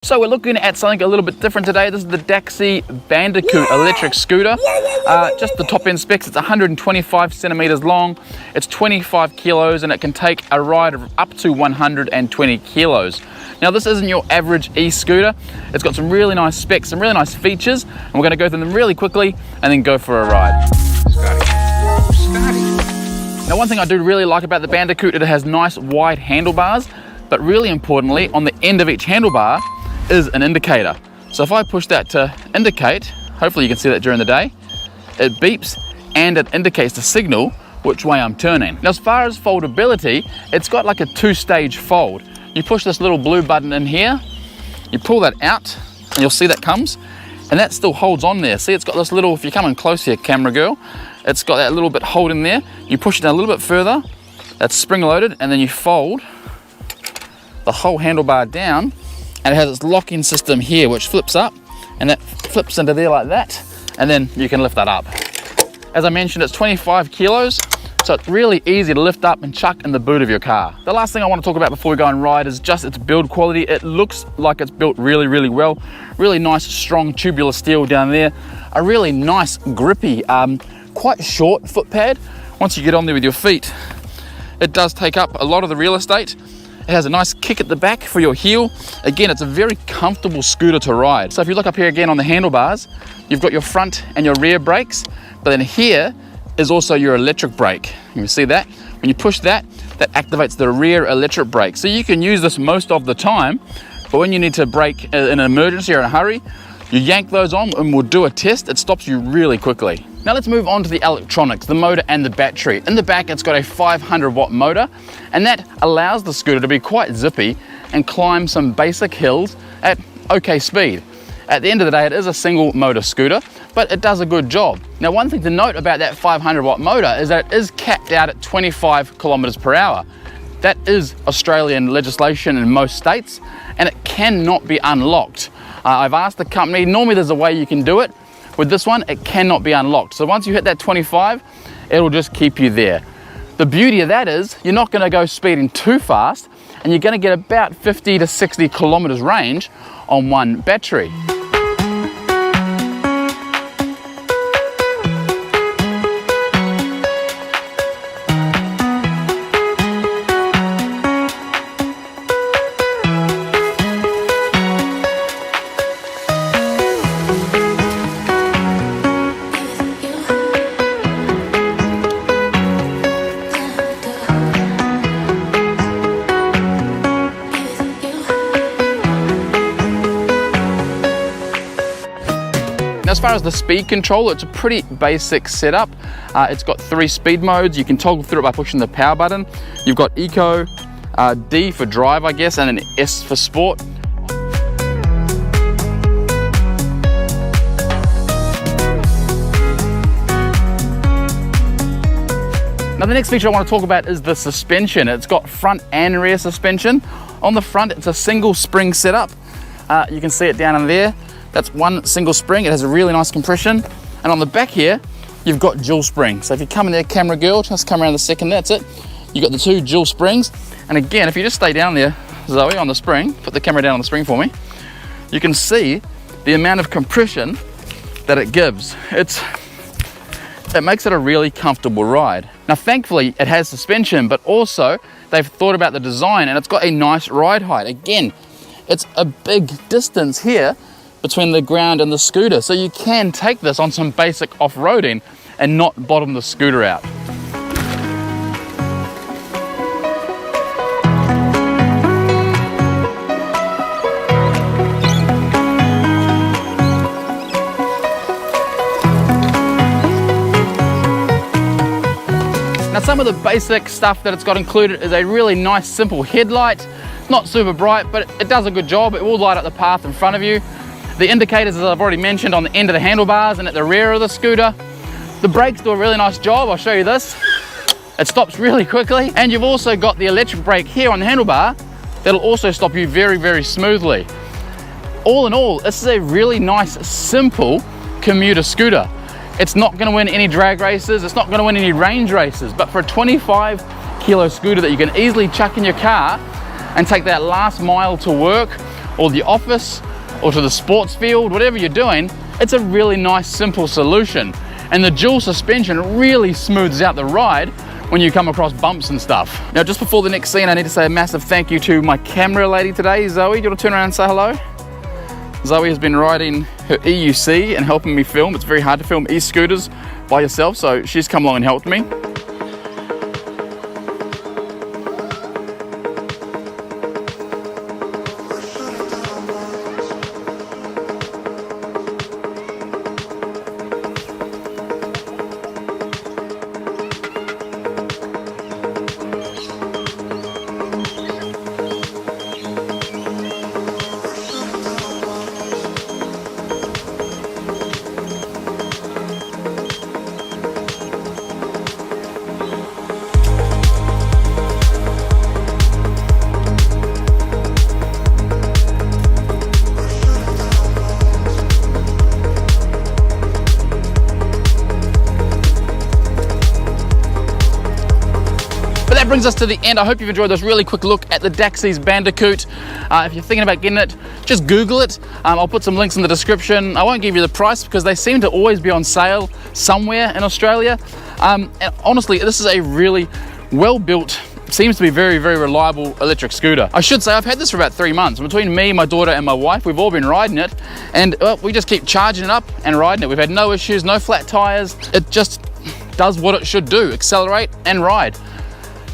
So we're looking at something a little bit different today. This is the Daxys Bandicoot electric scooter. Just the top end specs, it's 125 centimeters long, it's 25 kilos, and it can take a ride of up to 120 kilos. Now this isn't your average e-scooter. It's got some really nice specs, some really nice features, and we're going to go through them really quickly and then go for a ride. Now one thing I do really like about the Bandicoot, it has nice wide handlebars, but really importantly, on the end of each handlebar is an indicator. So if I push that to indicate, hopefully you can see that during the day, it beeps and it indicates the signal which way I'm turning. Now as far as foldability, it's got like a two-stage fold. You push this little blue button in here, you pull that out, and you'll see that comes, and that still holds on there. See, it's got this little, if you're coming close here, camera girl, it's got that little bit hold in there. You push it down a little bit further, that's spring-loaded, and then you fold the whole handlebar down, and it has its locking system here which flips up, and that flips into there like that, and then you can lift that up. As I mentioned, it's 25 kilos, so it's really easy to lift up and chuck in the boot of your car. The last thing I want to talk about before we go and ride is just its build quality. It looks like it's built really, really well. Really nice, strong tubular steel down there. A really nice, grippy, quite short foot pad. Once you get on there with your feet, it does take up a lot of the real estate. It has a nice kick at the back for your heel. Again, it's a very comfortable scooter to ride. So if you look up here again on the handlebars, you've got your front and your rear brakes, but then here is also your electric brake. You can see that. When you push that, that activates the rear electric brake. So you can use this most of the time, but when you need to brake in an emergency or in a hurry, you yank those on and we'll do a test. It stops you really quickly. Now let's move on to the electronics, the motor and the battery. In the back, it's got a 500 watt motor, and that allows the scooter to be quite zippy and climb some basic hills at okay speed. At the end of the day, it is a single motor scooter, but it does a good job. Now, one thing to note about that 500 watt motor is that it is capped out at 25 kilometers per hour. That is Australian legislation in most states, and it cannot be unlocked. I've asked the company, normally there's a way you can do it. With this one, it cannot be unlocked. So once you hit that 25, it'll just keep you there. The beauty of that is you're not going to go speeding too fast, and you're going to get about 50 to 60 kilometers range on one battery. As far as the speed control, it's a pretty basic setup. It's got 3 speed modes. You can toggle through it by pushing the power button. You've got Eco, D for drive, I guess, and an S for sport. Now the next feature I want to talk about is the suspension. It's got front and rear suspension. On the front, it's a single spring setup. You can see it down in there. That's one single spring. It has a really nice compression. And on the back here, you've got dual springs. So if you come in there, camera girl, just come around the second, that's it. You've got the 2 dual springs. And again, if you just stay down there, Zoe, on the spring, put the camera down on the spring for me, you can see the amount of compression that it gives. It makes it a really comfortable ride. Now, thankfully, it has suspension, but also they've thought about the design, and it's got a nice ride height. Again, it's a big distance here between the ground and the scooter, so you can take this on some basic off-roading and not bottom the scooter out. Now some of the basic stuff that it's got included is a really nice simple headlight. Not super bright, but it does a good job. It will light up the path in front of you. The indicators, as I've already mentioned, on the end of the handlebars and at the rear of the scooter. The brakes do a really nice job. I'll show you this. It stops really quickly. And you've also got the electric brake here on the handlebar that'll also stop you very, very smoothly. All in all, this is a really nice, simple commuter scooter. It's not gonna win any drag races. It's not gonna win any range races, but for a 25 kilo scooter that you can easily chuck in your car and take that last mile to work or the office or to the sports field, whatever you're doing, it's a really nice, simple solution. And the dual suspension really smooths out the ride when you come across bumps and stuff. Now, just before the next scene, I need to say a massive thank you to my camera lady today, Zoe. Do you want to turn around and say hello? Zoe has been riding her EUC and helping me film. It's very hard to film e-scooters by yourself, so she's come along and helped me. That brings us to the end. I hope you've enjoyed this really quick look at the Daxys Bandicoot. If you're thinking about getting it, just Google it. I'll put some links in the description. I won't give you the price because they seem to always be on sale somewhere in Australia. And honestly, this is a really well-built, seems to be very, very reliable electric scooter. I should say I've had this for about 3 months. Between me, my daughter and my wife, we've all been riding it, and we just keep charging it up and riding it. We've had no issues, no flat tires. It just does what it should do, accelerate and ride.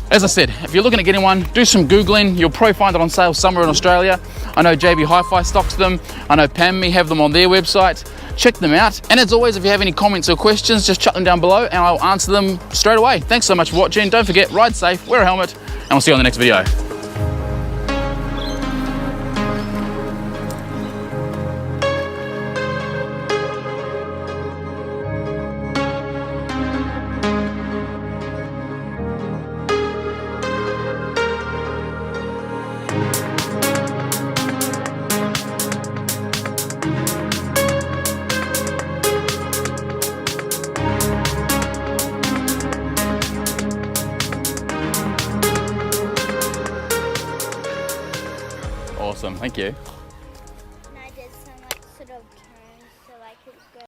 As I said, if you're looking at getting one, do some Googling. You'll probably find it on sale somewhere in Australia. I know JB Hi-Fi stocks them. I know Pam and me have them on their website. Check them out. And as always, if you have any comments or questions, just chuck them down below and I'll answer them straight away. Thanks so much for watching. Don't forget, ride safe, wear a helmet, and we'll see you on the next video. Awesome, thank you.